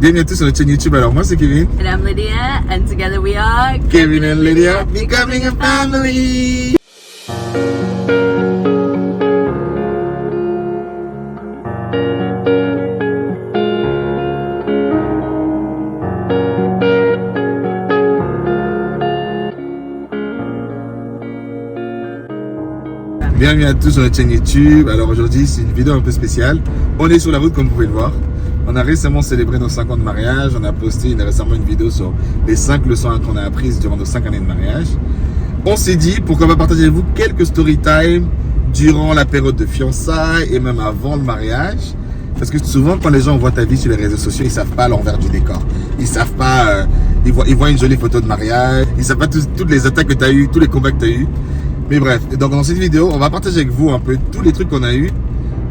Bienvenue à tous sur notre chaîne YouTube. Alors moi c'est Kevin. And I'm Lydia, and together we are Kevin and Lydia becoming a family. Bienvenue à tous sur notre chaîne YouTube. Alors aujourd'hui c'est une vidéo un peu spéciale. On est sur la route comme vous pouvez le voir. On a récemment célébré nos 5 ans de mariage. On a posté récemment une vidéo sur les 5 leçons qu'on a apprises durant nos 5 années de mariage. On s'est dit pourquoi pas partager avec vous quelques story time durant la période de fiançailles et même avant le mariage. Parce que souvent quand les gens voient ta vie sur les réseaux sociaux, ils savent pas l'envers du décor. Ils savent pas, ils voient une jolie photo de mariage. Ils savent pas toutes les attaques que tu as eues, tous les combats que tu as eu. Mais bref, donc dans cette vidéo, on va partager avec vous un peu tous les trucs qu'on a eu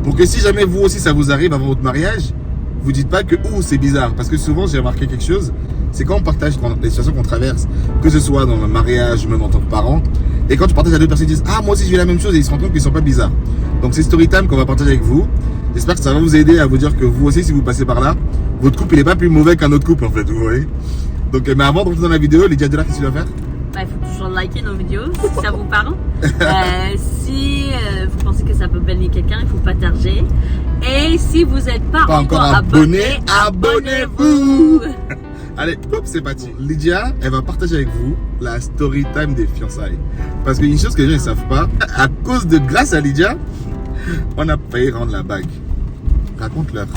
pour que si jamais vous aussi ça vous arrive avant votre mariage, vous dites pas que c'est bizarre. Parce que souvent j'ai remarqué quelque chose, c'est quand on partage les situations qu'on traverse, que ce soit dans le mariage ou même en tant que parent, et quand tu partages à deux personnes, ils disent moi aussi je vis la même chose et ils se rendent compte qu'ils sont pas bizarres. Donc c'est story time qu'on va partager avec vous. J'espère que ça va vous aider à vous dire que vous aussi si vous passez par là, votre couple il est pas plus mauvais qu'un autre couple en fait, vous voyez. Donc mais avant de rentrer dans la vidéo, Lydia Delard, qu'est-ce que tu vas faire? Il faut toujours liker nos vidéos si ça vous parle. Si vous pensez que ça peut bénir quelqu'un, il ne faut partager. Et si vous n'êtes pas encore abonné, abonnez-vous. Allez, hop, c'est parti. Lydia, elle va partager avec vous la story time des fiançailles. Parce qu'il y a une chose que les gens ne savent pas, grâce à Lydia, on a failli rendre la bague. Raconte-leur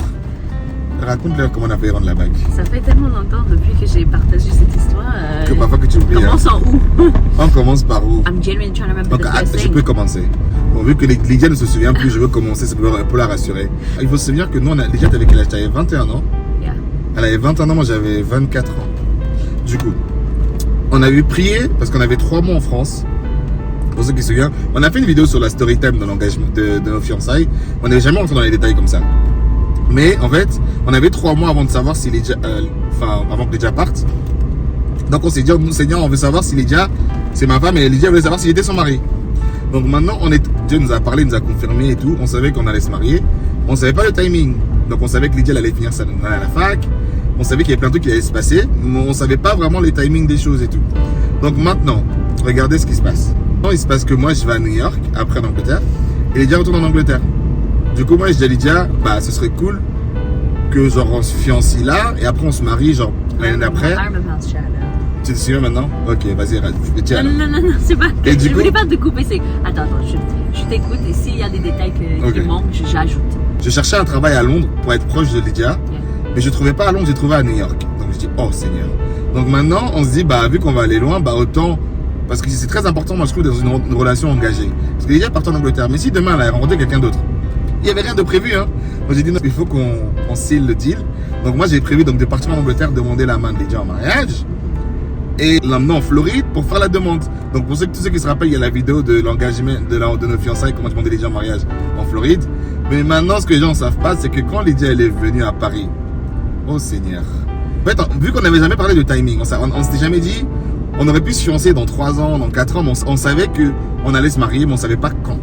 comment on a failli rendre la bague. Ça fait tellement longtemps depuis que j'ai partagé cette histoire. Que parfois que tu oublies. Commençons où? On commence par où? I'm genuinely trying to remember donc, the best je thing. peux commencer. Bon, vu que Lydia ne se souvient plus, je veux commencer, c'est pour la rassurer. Il faut se souvenir que nous, Lydia, t'avais quel âge? T'avais 21 ans. Yeah. Elle avait 21 ans, moi j'avais 24 ans. Du coup, on a eu prié parce qu'on avait 3 mois en France. Pour ceux qui se souviennent, on a fait une vidéo sur la story time de l'engagement de nos fiançailles. On n'avait jamais rentré dans les détails comme ça. Mais en fait, on avait 3 mois avant de savoir si Lydia, avant que Lydia parte. Donc on s'est dit, nous Seigneur, on veut savoir si Lydia, c'est ma femme, et Lydia voulait savoir s'il était son mari. Donc maintenant, Dieu nous a parlé, nous a confirmé et tout. On savait qu'on allait se marier. On savait pas le timing. Donc on savait que Lydia elle allait finir à la fac. On savait qu'il y avait plein de trucs qui allaient se passer, mais on savait pas vraiment le timing des choses et tout. Donc maintenant, regardez ce qui se passe. Il se passe que moi, je vais à New York, après en Angleterre, et Lydia retourne en Angleterre. Du coup, moi, je dis à Lydia, ce serait cool que genre on se fiancie là, et après on se marie genre l'année d'après. Tu te souviens maintenant? Ok, vas-y, tiens. Non, c'est pas. Et je voulais pas te couper, c'est. Attends, je t'écoute et s'il y a des détails qui manquent, j'ajoute. Je cherchais un travail à Londres pour être proche de Lydia, mais je trouvais pas à Londres, j'ai trouvé à New York. Donc je dis, oh Seigneur. Donc maintenant, on se dit, vu qu'on va aller loin, autant. Parce que c'est très important, moi je trouve, dans une relation engagée. Parce que Lydia part en Angleterre, mais si demain elle a rencontré quelqu'un d'autre, il n'y avait rien de prévu. Donc j'ai dit, non, il faut qu'on scelle le deal. Donc moi j'ai prévu de partir en Angleterre, demander la main de Lydia en mariage. Et l'emmener en Floride pour faire la demande. Donc pour tous ceux qui se rappellent, il y a la vidéo de l'engagement de nos fiançailles, comment demander Lydia en mariage en Floride. Mais maintenant, ce que les gens ne savent pas, c'est que quand Lydia elle est venue à Paris, oh Seigneur. En fait, vu qu'on n'avait jamais parlé de timing, on s'était jamais dit, on aurait pu se fiancer dans 3 ans, dans 4 ans, mais on savait qu'on allait se marier, mais on ne savait pas quand.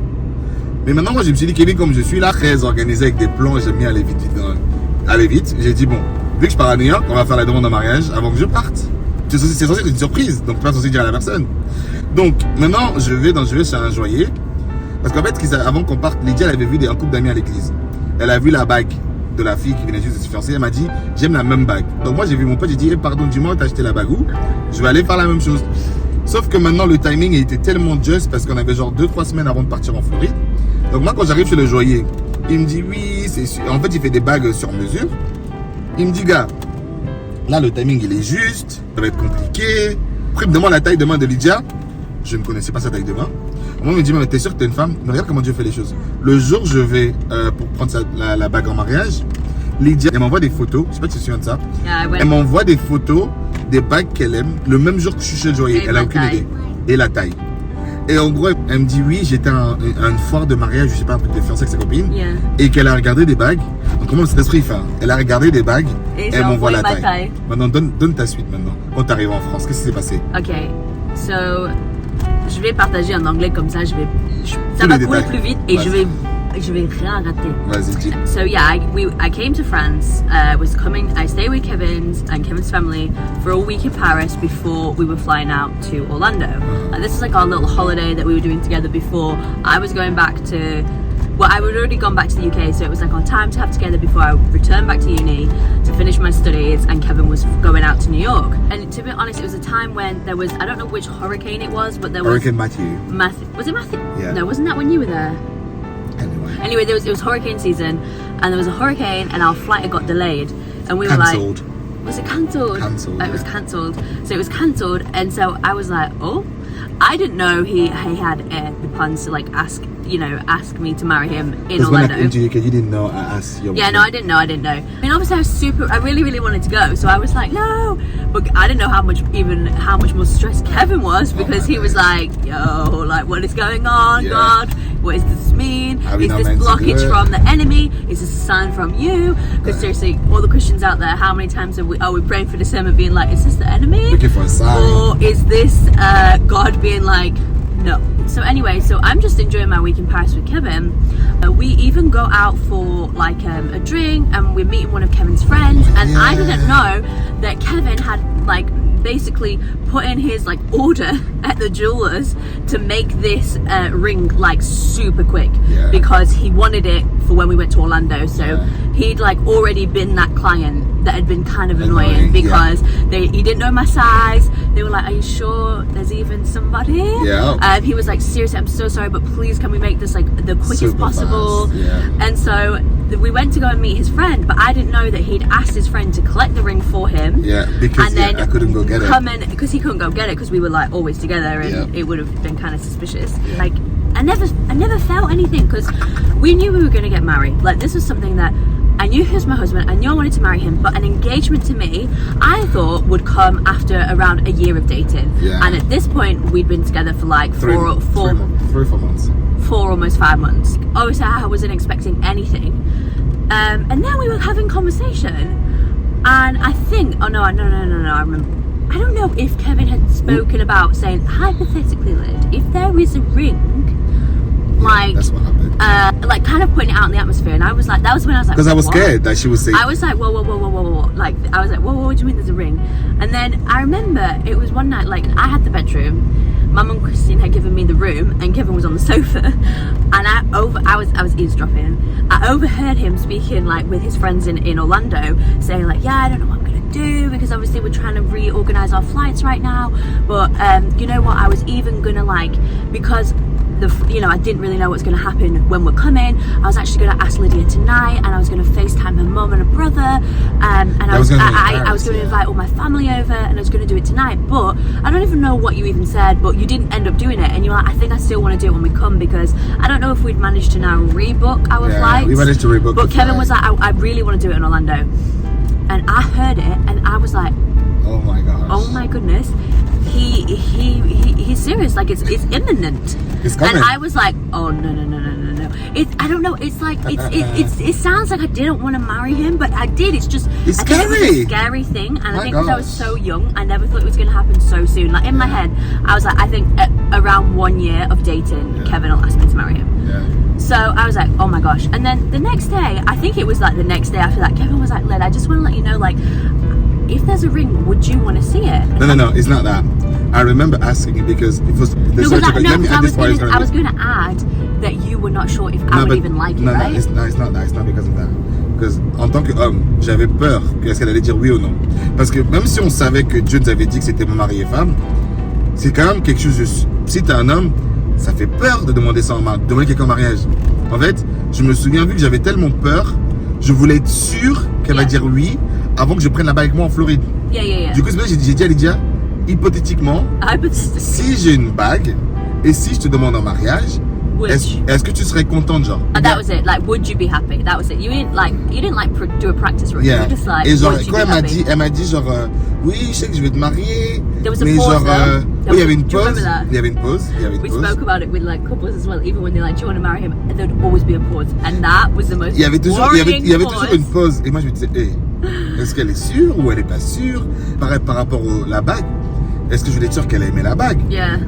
Mais maintenant, moi je me suis dit, Kevin, comme je suis là, très organisé avec des plans, j'aime bien aller vite. J'ai dit, bon, vu que je pars à New York, on va faire la demande en mariage avant que je parte. C'est censé être une surprise, donc pas censé dire à la personne. Donc maintenant, je vais chez un joaillier. Parce qu'en fait, avant qu'on parte, Lydia elle avait vu un couple d'amis à l'église. Elle a vu la bague de la fille qui venait juste de se fiancer. Elle m'a dit, j'aime la même bague. Donc moi, j'ai vu mon pote, j'ai dit, pardon, dis-moi, t'as acheté la bague où? Je vais aller faire la même chose. Sauf que maintenant, le timing était tellement juste parce qu'on avait genre 2-3 semaines avant de partir en Floride. Donc moi, quand j'arrive chez le joaillier, il me dit, oui, c'est sûr. En fait, il fait des bagues sur mesure. Il me dit, gars, là, le timing, il est juste. Ça va être compliqué. Après, il me demande la taille de main de Lydia. Je ne connaissais pas sa taille de main. Moi, il me dit, mais t'es sûr que t'es une femme? Mais regarde comment Dieu fait les choses. Le jour, je vais pour prendre la bague en mariage. Lydia, elle m'envoie des photos. Je sais pas si tu te souviens de ça. Elle m'envoie des photos des bagues qu'elle aime. Le même jour que je suis chez le joaillier. Elle a aucune idée. Et la taille. Et en gros, elle me dit, oui, j'étais à une foire de mariage, je sais pas, un truc de fiançailles avec sa copine. Et qu'elle a regardé des bagues. Donc, comment cet esprit fait? Elle a regardé des bagues. Et elle m'envoie la taille. Maintenant, donne ta suite maintenant. Quand tu arrives en France, qu'est-ce qui s'est passé? Ok, so je vais partager en anglais comme ça, ça va couler plus vite et je vais je vais rien rater. Vas-y, dis. So yeah, I came to France. I stayed with Kevin's family for a week in Paris before we were flying out to Orlando. This is like our little holiday that we were doing together before I was going back to. Well, I had already gone back to the UK, so it was like our time to have together before I returned back to uni to finish my studies, and Kevin was going out to New York. And to be honest, it was a time when there was, I don't know which hurricane it was, but there was... Hurricane Matthew. Was it Matthew? Yeah. No, wasn't that when you were there? Anyway, it was hurricane season, and there was a hurricane, and our flight had got delayed, and we were Cancelled. like... Was it cancelled? Cancelled. It was cancelled. So it was cancelled, and so I was like, oh... I didn't know he had the plans to like ask me to marry him in Orlando. When I came to UK, you didn't know I asked your Yeah, no, I didn't know. I mean, obviously I really wanted to go, so I was like, no, but I didn't know how much more stressed Kevin was, because he was like, yo, like, what is going on, yeah. God? What does this mean? Is this blockage from the enemy? Is this a sign from you? Because seriously, all the Christians out there, how many times are we praying for discernment, being like, is this the enemy? Looking for a sign. Or is this God being like, no? So anyway, so I'm just enjoying my week in Paris with Kevin. We even go out for like a drink, and we're meeting one of Kevin's friends, and I didn't know that Kevin had like basically put in his like order at the jewelers to make this ring like super quick, because he wanted it for when we went to Orlando. So he'd like already been that client that had been kind of annoying because he didn't know my size. They were like, are you sure there's even somebody? He was like, seriously, I'm so sorry, but please can we make this like the quickest super possible fast. And so we went to go and meet his friend, but I didn't know that he'd asked his friend to collect the ring for him. Because and then I couldn't go get it. Because he couldn't go get it, because we were like always together, and it would have been kind of suspicious. Like I never felt anything, because we knew we were going to get married. Like this was something that I knew he was my husband, I knew I wanted to marry him, but an engagement to me, I thought would come after around a year of dating. And at this point, we'd been together for like 3 or 4 months. 4, almost 5 months. Obviously, I wasn't expecting anything. And then we were having conversation, and I think, I remember. I don't know if Kevin had spoken about saying, hypothetically, Lyd, if there is a ring, like, that's what happened. Like kind of putting it out in the atmosphere, and I was like, that was when I was like, because I was scared that she would say. I was like, whoa, like I was like, whoa, what do you mean there's a ring? And then I remember it was one night, like I had the bedroom, Mum and Christine had given me the room, and Kevin was on the sofa, and I was eavesdropping. I overheard him speaking like with his friends in Orlando, saying like, yeah, I don't know what I'm gonna do, because obviously we're trying to reorganize our flights right now, but you know what, I was even gonna like, because I didn't really know what's going to happen when we're coming. I was actually going to ask Lydia tonight, and I was going to FaceTime her mum and her brother, and I was going to invite all my family over, and I was going to do it tonight. But I don't even know what you even said, but you didn't end up doing it, and you're like, I think I still want to do it when we come, because I don't know if we'd managed to now rebook our flights. We managed to rebook. But Kevin was like, I really want to do it in Orlando, and I heard it, and I was like, oh my gosh, oh my goodness. He's serious, like it's imminent. It's coming. And I was like, oh no. I don't know, it's like it sounds like I didn't want to marry him, but I did. It's just it's I scary. think it was a scary thing, and I think because I was so young, I never thought it was going to happen so soon. Like in my head, I was like, I think at around 1 year of dating, Kevin will ask me to marry him. So I was like, oh my gosh. And then the next day, I think it was like the next day after that, Kevin was like, Lyd, I just want to let you know, like, if there's a ring, would you want to see it? No, it's not that. I remember asking it because it was the I was going to add that you were not sure if I would even like it, right? No, it's not that. It's not because of that. Because en tant qu'homme, j'avais peur qu'elle allait dire oui ou non. Parce que même si on savait que Dieu nous avait dit que c'était mon mari et femme, c'est quand même quelque chose de... Si t'es un homme, ça fait peur de demander ça demander quelqu'un en mariage. En fait, je me souviens, vu que j'avais tellement peur, je voulais être sûr qu'elle va dire oui avant que je prenne la bague avec moi en Floride. Du coup, j'ai dit à Lydia, hypothétiquement, si j'ai une bague et si je te demande en mariage, est-ce que tu serais contente, genre? That was it. Like, would you be happy? That was it. You didn't do a practice run. You were just like, et genre, would you quand be elle m'a dit genre, oui, je sais que je vais te marier. There was a mais pause, genre, oui, il y avait une pause. Il y avait une pause. We spoke about it with like couples as well. Even when they're like, do you want to marry him? And there'd always be a pause, and that was the most. Il y avait toujours une pause. Et moi je me disais, est-ce qu'elle est sûre ou elle est pas sûre par rapport à la bague? Est-ce que je voulais être sûr qu'elle aimait la bague?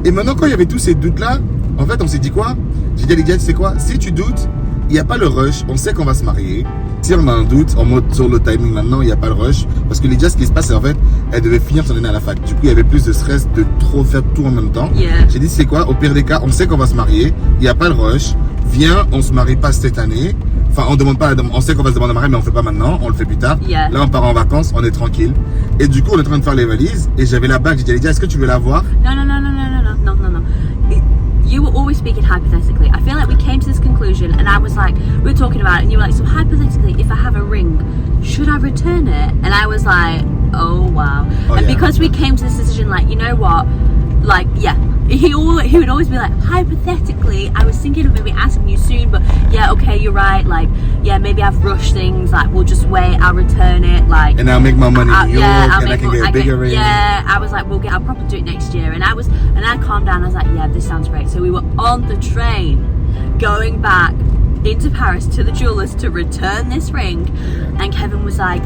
Et maintenant, quand il y avait tous ces doutes là, en fait, on s'est dit quoi? J'ai dit à Lydia, tu sais quoi? Si tu doutes, il n'y a pas le rush, on sait qu'on va se marier. Si on a un doute, en mode sur le timing maintenant, il n'y a pas le rush. Parce que Lydia, ce qui se passe, c'est en fait, elle devait finir son année à la fac. Du coup, il y avait plus de stress de trop faire tout en même temps. J'ai dit, c'est quoi, au pire des cas, on sait qu'on va se marier, il n'y a pas le rush. Viens, on se marie pas cette année. Enfin, on demande pas, on sait qu'on va se demander à marier, mais on fait pas maintenant, on le fait plus tard. Là, on part en vacances, on est tranquille. Et du coup, on est en train de faire les valises. Et j'avais la bague, j'ai dit à Lydia, est-ce que tu veux la voir? No. You were always speaking hypothetically. I feel like we came to this conclusion and I was like, we were talking about it and you were like, so hypothetically, if I have a ring, should I return it? And I was like, oh wow. And because we came to this decision, like, you know what? Like, yeah, he would always be like, hypothetically, I was thinking of maybe asking you soon, but yeah, okay, you're right. Like, yeah, maybe I've rushed things. Like, we'll just wait. I'll return it. Like, and I'll make my money in New York, and I can get a bigger ring. Yeah, I was like, I'll probably do it next year. And I calmed down. I was like, yeah, this sounds great. So we were on the train, going back into Paris to the jewelers to return this ring, and Kevin was like,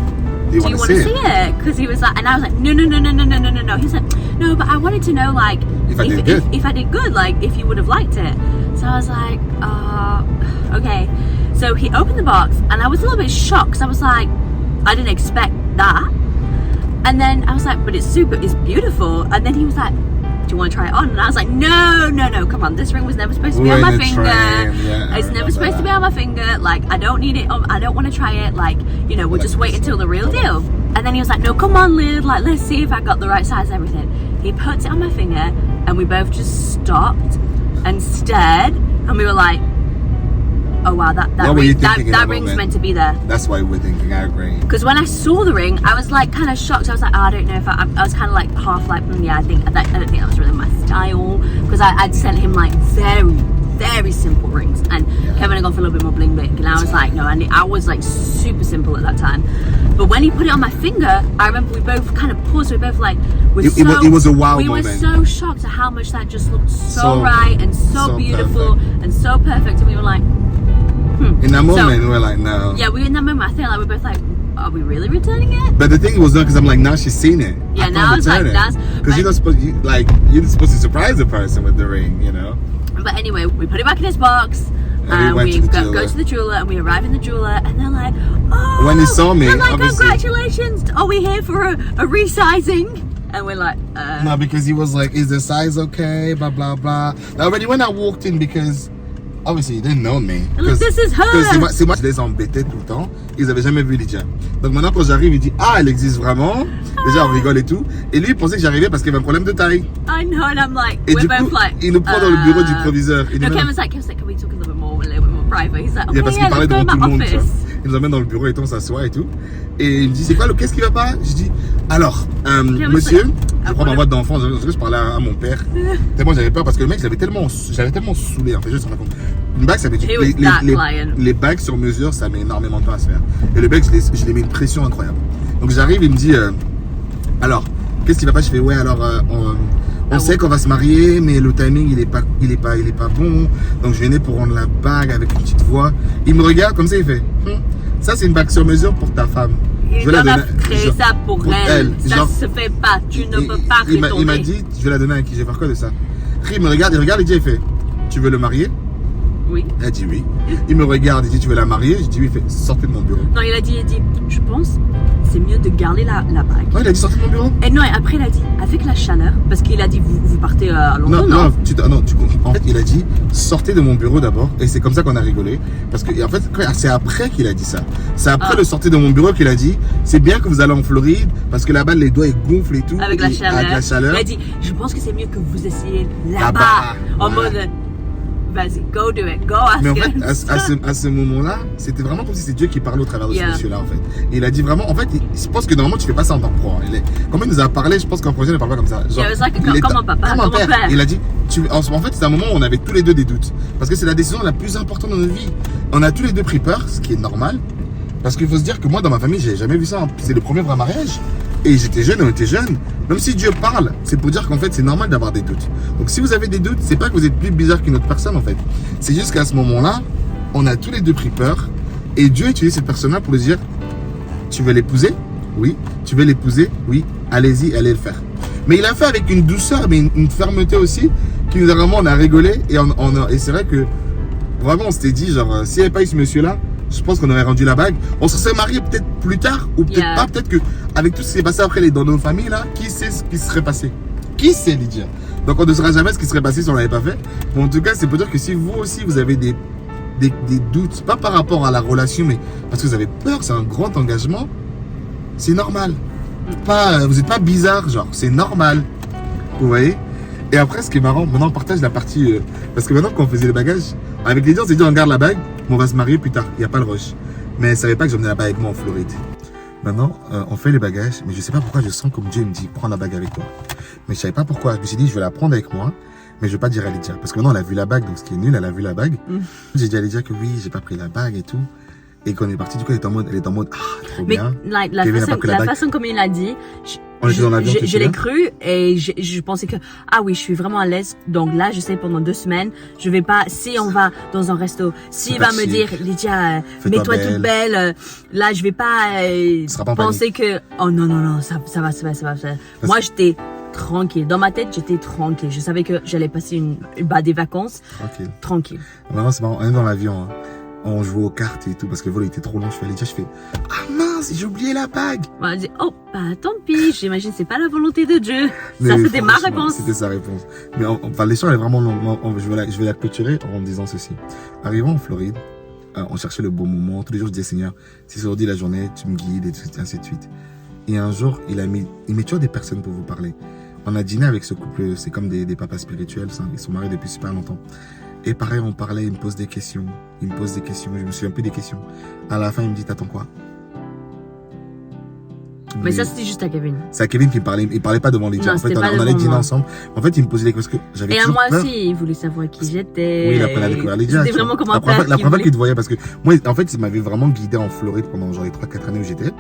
do you want to see it? Because he was like, and I was like, no. He's like, no, but I wanted to know, like, if I did good, like, if you would have liked it. So I was like, okay. So he opened the box, and I was a little bit shocked, because I was like, I didn't expect that. And then I was like, but it's beautiful. And then he was like, do you want to try it on? And I was like, no, come on, this ring was never supposed to be on my finger. It's never supposed to be on my finger. Like, I don't need it, I don't want to try it. Like, you know, we'll just wait until the real deal. And then he was like, no, come on, Lid, like, let's see if I got the right size and everything. He puts it on my finger, and we both just stopped and stared, and we were like, oh wow, that ring's meant to be there. That's why we're thinking, I agree. Because when I saw the ring, I was like kind of shocked. I was like, I don't know if I was kind of like half like, I don't think that was really my style. Because I'd sent him like very simple rings, and Kevin had gone for a little bit more bling, and I was like, no, I was like super simple at that time. But when he put it on my finger, I remember we both kind of paused. We both like, it was a wow moment. We were so shocked at how much that just looked so right and so beautiful perfect. And so perfect, and we were like, in that moment, we were like, no. Yeah, in that moment, I feel like we're both like, are we really returning it? But the thing was not, because I'm like, now she's seen it. Yeah, now I was like, that's because you're not supposed to surprise the person with the ring, you know. But anyway, we put it back in his box. And we go to the jeweler, and we arrive in the jeweler, and they're like, oh. When they saw me, they're like, congratulations, are we here for a resizing? And we're like, no, because he was like, is the size okay? Blah blah blah. Already when I walked in, because obviously, he didn't know me. Look, this is her. C'est moi, je les embêtais tout le temps. Ils avaient jamais vu Lydia. Donc maintenant, quand j'arrive, il dit, ah, elle existe vraiment. Déjà, on rigole et tout. Et lui, il pensait que j'arrivais parce qu'il avait un problème de taille. I know, and I'm like, et du coup, il nous prend dans le bureau du proviseur. No, Kevin's like, can we talk a little bit more private? He's like, okay, parce qu'il parlait devant tout le monde. Il nous emmène dans le bureau et tout, on s'assoit et tout. Et il me dit, c'est quoi, qu'est-ce qui va pas? Je dis, alors, monsieur, je prends ma boîte d'enfant, je parlais à mon père. Tellement j'avais peur parce que le mec, j'avais tellement saoulé, en fait, je me rends compte. Une bague, ça fait les bagues sur mesure, ça met énormément de temps à se faire. Et le bec, je l'ai mis une pression incroyable. Donc j'arrive, il me dit, alors, qu'est-ce qui va pas? Je fais, ouais, alors, on sait qu'on va se marier, mais le timing, il est pas bon. Donc je venais pour rendre la bague avec une petite voix. Il me regarde comme ça, il fait, ça c'est une bague sur mesure pour ta femme. Il a créé ça pour elle. Ça ne se fait pas. Tu ne peux pas retourner. Il m'a dit, je vais la donner à qui? Je vais faire quoi de ça? Il me regarde, il dit, il fait, tu veux le marier? Oui. Elle dit oui. Il me regarde, il dit, tu veux la marier? Je dis oui, il fait, sortez de mon bureau. Non, il a dit, je pense, c'est mieux de garder la bague. Ouais, il a dit, sortez de mon bureau. Et non, et après il a dit, avec la chaleur, parce qu'il a dit, vous partez à Londres, non? Non, tu comprends. En fait, il a dit, sortez de mon bureau d'abord, et c'est comme ça qu'on a rigolé. Parce que, en fait, c'est après qu'il a dit ça. C'est après le sortir de mon bureau qu'il a dit, c'est bien que vous allez en Floride, parce que là-bas, les doigts, ils gonflent et tout. Avec la chaleur. Il a dit, je pense que c'est mieux que vous essayez là-bas. En mode, vas-y, go do it, go ask. Mais en fait, à ce moment-là, c'était vraiment comme si c'était Dieu qui parlait au travers de ce monsieur-là, en fait. Et il a dit vraiment, en fait, je pense que normalement, tu fais pas ça en tant que pro. Quand il nous a parlé, je pense qu'en projet, il ne parle pas comme ça. Genre, comme un papa, comme un père. Il a dit, en fait, c'est un moment où on avait tous les deux des doutes. Parce que c'est la décision la plus importante de notre vie. On a tous les deux pris peur, ce qui est normal. Parce qu'il faut se dire que moi, dans ma famille, j'ai jamais vu ça. C'est le premier vrai mariage. Et j'étais jeune, on était jeunes. Même si Dieu parle, c'est pour dire qu'en fait, c'est normal d'avoir des doutes. Donc si vous avez des doutes, c'est pas que vous êtes plus bizarre qu'une autre personne, en fait. C'est juste qu'à ce moment-là, on a tous les deux pris peur. Et Dieu utilise cette personne-là pour lui dire, tu veux l'épouser? Oui. Tu veux l'épouser? Oui. Allez-y, allez le faire. Mais il a fait avec une douceur, mais une fermeté aussi, qui nous a vraiment, on a rigolé. Et c'est vrai que vraiment, on s'était dit, genre, s'il n'y avait pas eu ce monsieur-là, je pense qu'on aurait rendu la bague. On se serait mariés peut-être plus tard, ou peut-être pas. Peut-être qu'avec tout ce qui s'est passé après dans nos familles, là, qui sait ce qui serait passé? Qui sait, Lydia? Donc, on ne saura jamais ce qui serait passé si on ne l'avait pas fait. Mais en tout cas, c'est pour dire que si vous aussi, vous avez des doutes, pas par rapport à la relation, mais parce que vous avez peur, c'est un grand engagement, c'est normal. Vous n'êtes pas bizarre, genre, c'est normal. Vous voyez? Et après, ce qui est marrant, maintenant on partage la partie. Parce que maintenant, quand on faisait les bagages, avec les gens, on s'est dit on garde la bague, mais on va se marier plus tard. Il n'y a pas le rush. Mais elle ne savait pas que j'emmenais la bague avec moi en Floride. Maintenant, on fait les bagages, mais je ne sais pas pourquoi je sens comme Dieu me dit prends la bague avec toi. Mais je ne savais pas pourquoi. Je me suis dit je vais la prendre avec moi, mais je ne vais pas dire à Lydia. Parce que maintenant, elle a vu la bague, donc ce qui est nul, elle a vu la bague. J'ai dit à Lydia que oui, j'ai pas pris la bague et tout. Et quand on est parti, du coup, elle est en mode trop bien. Mais la façon comme il a dit, je l'ai cru et je pensais que, ah oui, je suis vraiment à l'aise. Donc là, je sais, pendant 2 semaines, je vais pas, si on va dans un resto, s'il va me dire, Lydia, mets-toi toute belle, là, je vais pas penser que, oh non, ça va. Moi, j'étais tranquille. Dans ma tête, j'étais tranquille. Je savais que j'allais passer des vacances. Tranquille. Maintenant, c'est marrant, on est dans l'avion, hein. On jouait aux cartes et tout parce que le vol était trop long. Je fais Lydia, je fais ah mince, j'ai oublié la bague. On a dit oh bah tant pis, j'imagine c'est pas la volonté de Dieu. Ça c'était ma réponse. C'était sa réponse. Mais enfin l'histoire est vraiment longue. Je vais la clôturer en disant ceci. Arrivant en Floride, on cherchait le bon moment. Tous les jours je disais Seigneur, si c'est aujourd'hui la journée, tu me guides et ainsi de suite. Et un jour il met toujours des personnes pour vous parler. On a dîné avec ce couple, c'est comme des papas spirituels, ils sont mariés depuis super longtemps. Et pareil, on parlait, il me pose des questions. Je me souviens plus des questions. À la fin, il me dit, t'attends quoi? Mais ça, c'était juste à Kevin. C'est à Kevin qui parlait. Il parlait pas devant les gens. En fait, on allait dîner ensemble. En fait, il me posait des questions. J'avais toujours peur. Et à moi aussi, il voulait savoir qui j'étais. Oui, il apprenait à découvrir Lydia. C'était vraiment comme un père. La première fois qu'il te voyait, parce que moi, en fait, il m'avait vraiment guidé en Floride pendant genre les 3-4 années où j'étais.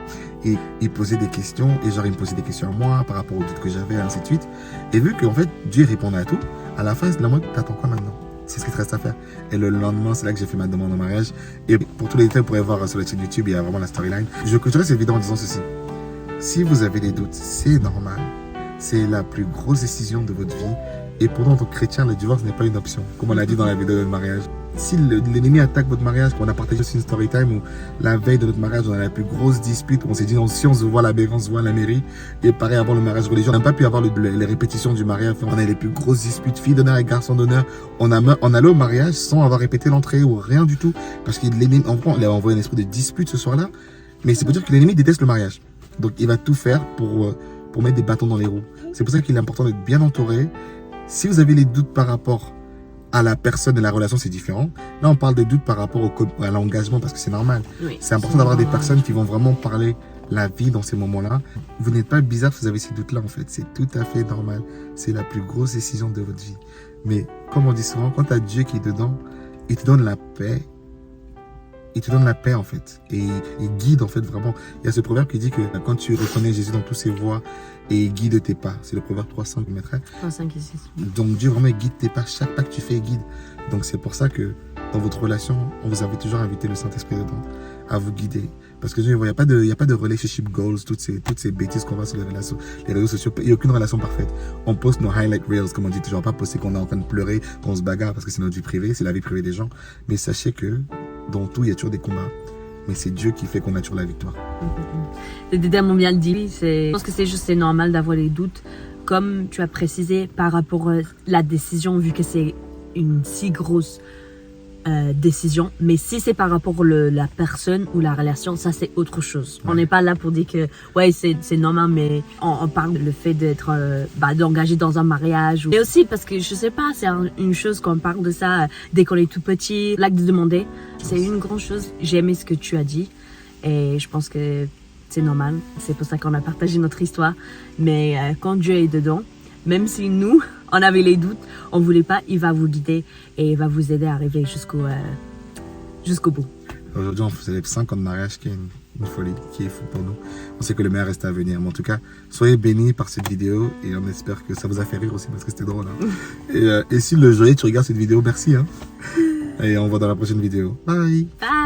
Et il posait des questions. Et genre, il me posait des questions à moi par rapport aux doutes que j'avais, ainsi de suite. Et vu qu'en fait, Dieu répondait à tout, à la fin, c'est la mode, t'attends quoi maintenant? C'est ce qui te reste à faire. Et le lendemain, c'est là que j'ai fait ma demande en mariage. Et pour tous les détails, vous pourrez voir sur la chaîne YouTube, il y a vraiment la storyline. Je clôturerai cette vidéo en disant ceci. Si vous avez des doutes, c'est normal. C'est la plus grosse décision de votre vie. Et pour nous, en tant que chrétien, le divorce n'est pas une option. Comme on l'a dit dans la vidéo de mariage. Si l'ennemi attaque votre mariage, qu'on a partagé aussi une story time où la veille de notre mariage, on a la plus grosse dispute. On s'est dit, non, si on se voit à la mairie, on se voit à la mairie. Et pareil, avant le mariage religieux, on n'a pas pu avoir les répétitions du mariage. On a les plus grosses disputes, filles d'honneur et garçons d'honneur. On allait au mariage sans avoir répété l'entrée ou rien du tout. Parce qu'il a envoyé un esprit de dispute ce soir-là. Mais c'est pour dire que l'ennemi déteste le mariage. Donc il va tout faire pour mettre des bâtons dans les roues. C'est pour ça qu'il est important d'être bien entouré. Si vous avez les doutes par rapport à la personne et la relation, c'est différent. Là, on parle des doutes par rapport à l'engagement parce que c'est normal. Oui, c'est important d'avoir des personnes qui vont vraiment parler la vie dans ces moments-là. Vous n'êtes pas bizarre si vous avez ces doutes-là, en fait. C'est tout à fait normal. C'est la plus grosse décision de votre vie. Mais comme on dit souvent, quand tu as Dieu qui est dedans, il te donne la paix. Il te donne la paix en fait et il guide en fait vraiment. Il y a ce proverbe qui dit que quand tu reconnais Jésus dans toutes ses voies et il guide tes pas, c'est le proverbe 3:5 que je mettrais. 3:5 ici. Donc Dieu vraiment guide tes pas, chaque pas que tu fais il guide. Donc c'est pour ça que dans votre relation, on vous invite toujours à inviter le Saint-Esprit dedans, à vous guider. Parce que il n'y a pas de relationship goals, toutes ces bêtises qu'on voit sur les réseaux sociaux. Il n'y a aucune relation parfaite. On poste nos highlight reels, comme on dit toujours, pas poster qu'on est en train de pleurer, qu'on se bagarre parce que c'est notre vie privée, c'est la vie privée des gens. Mais sachez que dans tout, il y a toujours des combats. Mais c'est Dieu qui fait qu'on a toujours la victoire. C'est tellement bien dit. Je pense que c'est normal d'avoir des doutes. Comme tu as précisé par rapport à la décision, vu que c'est une si grosse décision. Mais si c'est par rapport à la personne ou la relation, ça c'est autre chose. Ouais. On n'est pas là pour dire que ouais c'est normal, mais on parle le fait d'être d'engager dans un mariage. Et aussi parce que je sais pas, c'est une chose qu'on parle de ça dès qu'on est tout petit. L'acte de demander, c'est une grande chose. J'ai aimé ce que tu as dit et je pense que c'est normal. C'est pour ça qu'on a partagé notre histoire. Mais quand Dieu est dedans, même si nous on avait les doutes, on voulait pas, il va vous guider et il va vous aider à arriver jusqu'au bout. Aujourd'hui, on célèbre 5 ans de mariage, qui est une folie, qui est fou pour nous. On sait que le meilleur reste à venir. Mais en tout cas, soyez bénis par cette vidéo et on espère que ça vous a fait rire aussi parce que c'était drôle. Hein. Et si le jour tu regardes cette vidéo, merci. Hein. Et on se voit dans la prochaine vidéo. Bye. Bye.